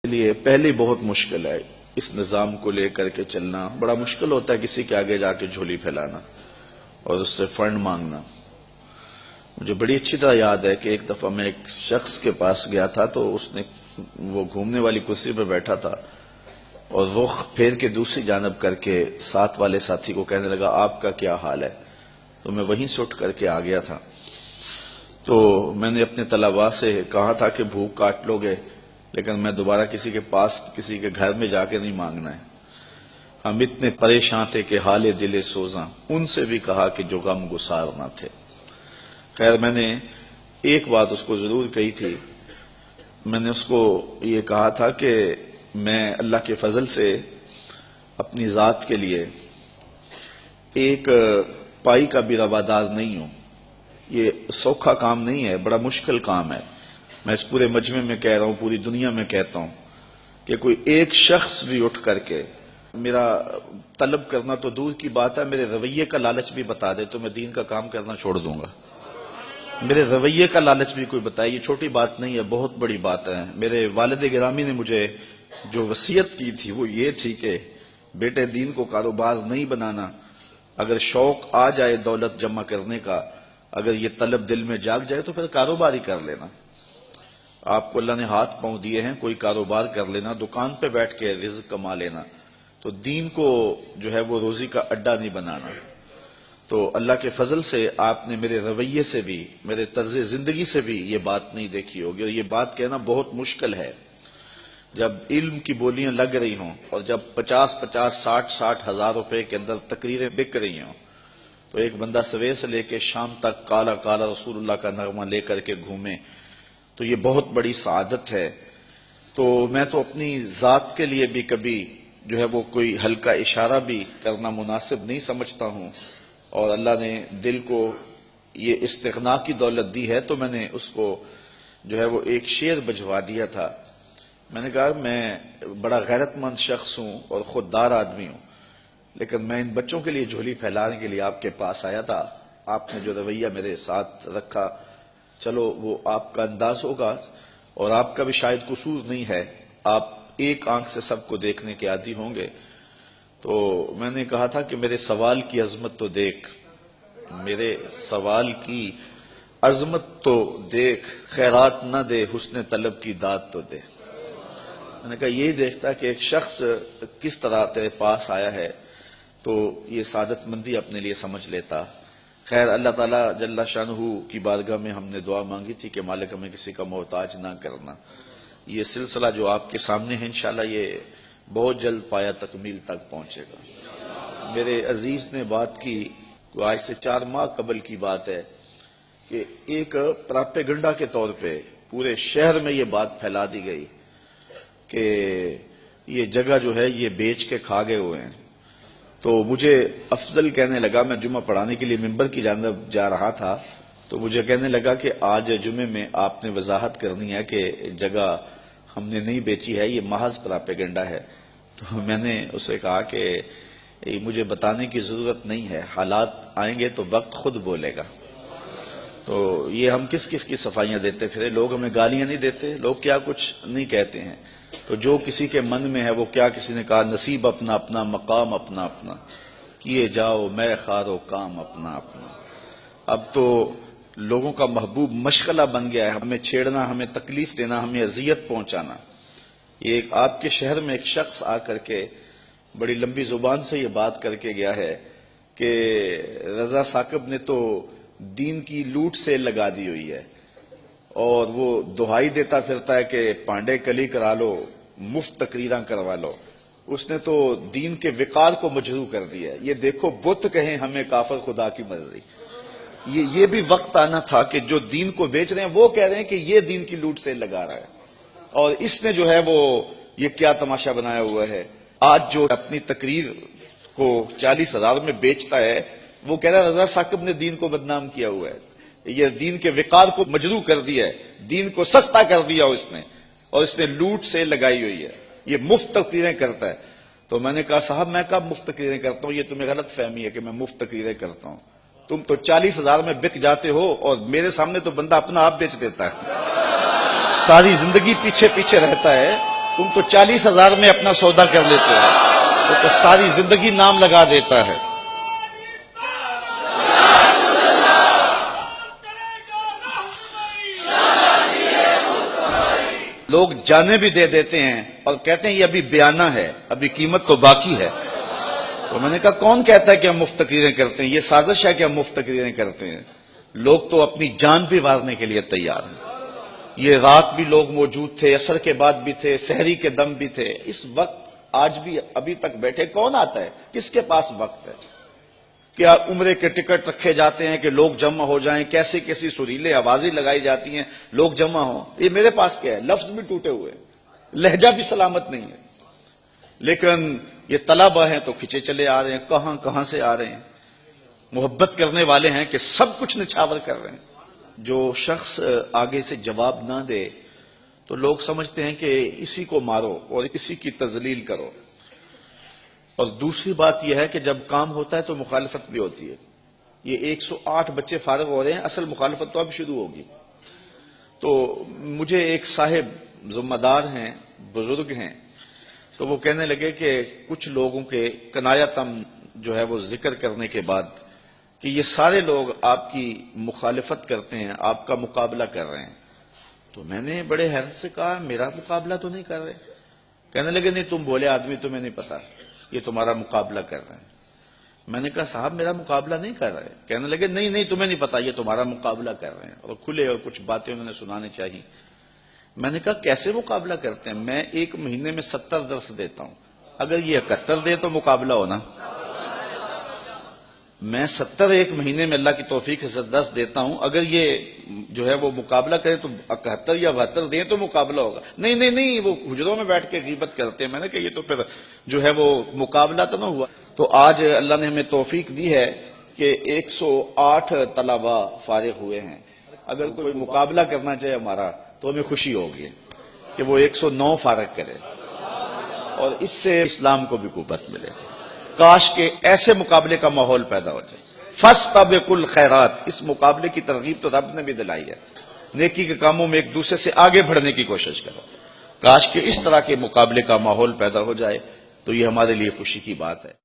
لیے پہلے بہت مشکل ہے اس نظام کو لے کر کے چلنا. بڑا مشکل ہوتا ہے کسی کے آگے جا کے جھولی پھیلانا اور اس سے فنڈ مانگنا. مجھے بڑی اچھی طرح یاد ہے کہ ایک دفعہ میں ایک شخص کے پاس گیا تھا تو اس نے وہ گھومنے والی کرسی پہ بیٹھا تھا اور رخ پھیر کے دوسری جانب کر کے ساتھ والے ساتھی کو کہنے لگا آپ کا کیا حال ہے. تو میں وہیں سے اٹھ کر کے آ گیا تھا. تو میں نے اپنے طلباء سے کہا تھا کہ بھوک کاٹ لو گے لیکن میں دوبارہ کسی کے پاس کسی کے گھر میں جا کے نہیں مانگنا ہے. ہم اتنے پریشان تھے کہ حال دل سوزاں ان سے بھی کہا کہ جو غم گسار نہ تھے. خیر میں نے ایک بات اس کو ضرور کہی تھی. میں نے اس کو یہ کہا تھا کہ میں اللہ کے فضل سے اپنی ذات کے لیے ایک پائی کا بھی روادار نہیں ہوں. یہ سوکھا کام نہیں ہے, بڑا مشکل کام ہے. میں اس پورے مجمع میں کہہ رہا ہوں, پوری دنیا میں کہتا ہوں کہ کوئی ایک شخص بھی اٹھ کر کے میرا طلب کرنا تو دور کی بات ہے, میرے رویے کا لالچ بھی بتا دے تو میں دین کا کام کرنا چھوڑ دوں گا. میرے رویے کا لالچ بھی کوئی بتائے, یہ چھوٹی بات نہیں ہے, بہت بڑی بات ہے. میرے والد گرامی نے مجھے جو وصیت کی تھی وہ یہ تھی کہ بیٹے دین کو کاروبار نہیں بنانا. اگر شوق آ جائے دولت جمع کرنے کا, اگر یہ طلب دل میں جاگ جائے تو پھر کاروبار ہی کر لینا. آپ کو اللہ نے ہاتھ پاؤں دیے ہیں, کوئی کاروبار کر لینا, دکان پہ بیٹھ کے رزق کما لینا. تو دین کو جو ہے وہ روزی کا اڈا نہیں بنانا. تو اللہ کے فضل سے آپ نے میرے رویے سے بھی, میرے طرز زندگی سے بھی یہ بات نہیں دیکھی ہوگی. اور یہ بات کہنا بہت مشکل ہے جب علم کی بولیاں لگ رہی ہوں اور جب 50,60 ہزار روپے کے اندر تقریریں بک رہی ہوں تو ایک بندہ سویر سے لے کے شام تک کالا کالا رسول اللہ کا نغمہ لے کر کے گھومے تو یہ بہت بڑی سعادت ہے. تو میں تو اپنی ذات کے لیے بھی کبھی جو ہے وہ کوئی ہلکا اشارہ بھی کرنا مناسب نہیں سمجھتا ہوں. اور اللہ نے دل کو یہ استغنا کی دولت دی ہے تو میں نے اس کو جو ہے وہ ایک شعر بجوا دیا تھا. میں نے کہا میں بڑا غیرت مند شخص ہوں اور خوددار آدمی ہوں, لیکن میں ان بچوں کے لیے جھولی پھیلانے کے لیے آپ کے پاس آیا تھا. آپ نے جو رویہ میرے ساتھ رکھا, چلو وہ آپ کا انداز ہوگا اور آپ کا بھی شاید قصور نہیں ہے, آپ ایک آنکھ سے سب کو دیکھنے کے عادی ہوں گے. تو میں نے کہا تھا کہ میرے سوال کی عظمت تو دیکھ, میرے سوال کی عظمت تو دیکھ, خیرات نہ دے حسن طلب کی داد تو دے. میں نے کہا یہ دیکھتا کہ ایک شخص کس طرح تیرے پاس آیا ہے تو یہ سعادت مندی اپنے لیے سمجھ لیتا. خیر اللہ تعالیٰ جل شانہ کی بارگاہ میں ہم نے دعا مانگی تھی کہ مالک ہمیں کسی کا محتاج نہ کرنا. یہ سلسلہ جو آپ کے سامنے ہے انشاءاللہ یہ بہت جلد پایا تکمیل تک پہنچے گا. میرے عزیز نے بات کی, آج سے 4 ماہ قبل کی بات ہے کہ ایک پراپیگنڈا کے طور پہ پورے شہر میں یہ بات پھیلا دی گئی کہ یہ جگہ جو ہے یہ بیچ کے کھا گئے ہوئے ہیں. تو مجھے افضل کہنے لگا, میں جمعہ پڑھانے کے لیے ممبر کی جانب جا رہا تھا تو مجھے کہنے لگا کہ آج جمعے میں آپ نے وضاحت کرنی ہے کہ جگہ ہم نے نہیں بیچی ہے, یہ محض پراپیگنڈا ہے. تو میں نے اسے کہا کہ مجھے بتانے کی ضرورت نہیں ہے, حالات آئیں گے تو وقت خود بولے گا. تو یہ ہم کس کس کی صفائیاں دیتے پھرے, لوگ ہمیں گالیاں نہیں دیتے, لوگ کیا کچھ نہیں کہتے ہیں. تو جو کسی کے من میں ہے وہ کیا, کسی نے کہا نصیب اپنا اپنا, مقام اپنا اپنا, کیے جاؤ میں خارو کام اپنا اپنا. اب تو لوگوں کا محبوب مشغلہ بن گیا ہے ہمیں چھیڑنا, ہمیں تکلیف دینا, ہمیں اذیت پہنچانا. یہ ایک آپ کے شہر میں ایک شخص آ کر کے بڑی لمبی زبان سے یہ بات کر کے گیا ہے کہ رضا ثاقب نے تو دین کی لوٹ سے لگا دی ہوئی ہے اور وہ دہائی دیتا پھرتا ہے کہ پانڈے کلی کرا لو, مفت تقریراں کروا لو. اس نے تو دین کے وقار کو مجروح کر دیا ہے. یہ دیکھو بت کہیں ہمیں کافر خدا کی مرضی. یہ بھی وقت آنا تھا کہ جو دین کو بیچ رہے ہیں وہ کہہ رہے ہیں کہ یہ دین کی لوٹ سے لگا رہا ہے, اور اس نے جو ہے وہ یہ کیا تماشا بنایا ہوا ہے. آج جو اپنی تقریر کو 40,000 میں بیچتا ہے وہ کہہ رہا ہے رضا ثاقب نے دین کو بدنام کیا ہوا ہے, یہ دین کے وقار کو مجروح کر دیا ہے, دین کو سستا کر دیا اس نے, اور اس نے لوٹ سے لگائی ہوئی ہے, یہ مفت تقریریں کرتا ہے. تو میں نے کہا صاحب میں کب مفت تقریریں کرتا ہوں, یہ تمہیں غلط فہمی ہے کہ میں مفت تقریریں کرتا ہوں. تم تو 40,000 میں بک جاتے ہو اور میرے سامنے تو بندہ اپنا آپ بیچ دیتا ہے, ساری زندگی پیچھے پیچھے رہتا ہے. تم تو 40,000 میں اپنا سودا کر لیتے ہو، وہ تو ساری زندگی نام لگا دیتا ہے۔ لوگ جانیں بھی دے دیتے ہیں اور کہتے ہیں یہ ابھی بیانہ ہے، ابھی قیمت تو باقی ہے۔ تو میں نے کہا کون کہتا ہے کہ ہم مفت تقریریں کرتے ہیں؟ یہ سازش ہے کہ ہم مفت تقریریں کرتے ہیں۔ لوگ تو اپنی جان بھی وارنے کے لیے تیار ہیں۔ یہ رات بھی لوگ موجود تھے، عصر کے بعد بھی تھے، سحری کے دم بھی تھے۔ اس وقت آج بھی ابھی تک بیٹھے کون آتا ہے؟ کس کے پاس وقت ہے؟ کیا عمرے کے ٹکٹ رکھے جاتے ہیں کہ لوگ جمع ہو جائیں، کیسی کیسی سریلے آوازیں لگائی جاتی ہیں لوگ جمع ہوں؟ یہ میرے پاس کیا ہے؟ لفظ بھی ٹوٹے ہوئے، لہجہ بھی سلامت نہیں ہے، لیکن یہ طلبہ ہیں تو کھچے چلے آ رہے ہیں، کہاں کہاں سے آ رہے ہیں۔ محبت کرنے والے ہیں کہ سب کچھ نچھاور کر رہے ہیں۔ جو شخص آگے سے جواب نہ دے تو لوگ سمجھتے ہیں کہ اسی کو مارو اور اسی کی تذلیل کرو۔ اور دوسری بات یہ ہے کہ جب کام ہوتا ہے تو مخالفت بھی ہوتی ہے۔ یہ 108 بچے فارغ ہو رہے ہیں، اصل مخالفت تو اب شروع ہوگی۔ تو مجھے ایک صاحب ذمہ دار ہیں، بزرگ ہیں، تو وہ کہنے لگے کہ کچھ لوگوں کے کنایتم جو ہے وہ ذکر کرنے کے بعد کہ یہ سارے لوگ آپ کی مخالفت کرتے ہیں، آپ کا مقابلہ کر رہے ہیں۔ تو میں نے بڑے حیرت سے کہا میرا مقابلہ تو نہیں کر رہے۔ کہنے لگے نہیں تم بولے آدمی، تمہیں نہیں پتا، یہ تمہارا مقابلہ کر رہے ہیں۔ میں نے کہا صاحب میرا مقابلہ نہیں کر رہے۔ کہنے لگے نہیں تمہیں نہیں پتا، یہ تمہارا مقابلہ کر رہے ہیں، اور کھلے اور کچھ باتیں انہوں نے سنانے چاہیے۔ میں نے کہا کیسے مقابلہ کرتے ہیں؟ میں ایک مہینے میں 70 درس دیتا ہوں، اگر یہ 71 دے تو مقابلہ ہونا۔ میں 70 ایک مہینے میں اللہ کی توفیق سے 10 دیتا ہوں، اگر یہ جو ہے وہ مقابلہ کرے تو 71 یا 72 دیں تو مقابلہ ہوگا۔ نہیں وہ حجروں میں بیٹھ کے غیبت کرتے ہیں۔ میں نے کہا یہ تو پھر جو ہے وہ مقابلہ تو نہ ہوا۔ تو آج اللہ نے ہمیں توفیق دی ہے کہ 108 طلبہ فارغ ہوئے ہیں۔ اگر کوئی مقابلہ کرنا چاہے ہمارا تو ہمیں خوشی ہوگی کہ وہ 109 فارغ کرے، اور اس سے اسلام کو بھی قوت ملے۔ کاش کے ایسے مقابلے کا ماحول پیدا ہو جائے۔ فاستبقوا الخیرات، اس مقابلے کی ترغیب تو رب نے بھی دلائی ہے۔ نیکی کے کاموں میں ایک دوسرے سے آگے بڑھنے کی کوشش کرو۔ کاش کہ اس طرح کے مقابلے کا ماحول پیدا ہو جائے تو یہ ہمارے لیے خوشی کی بات ہے۔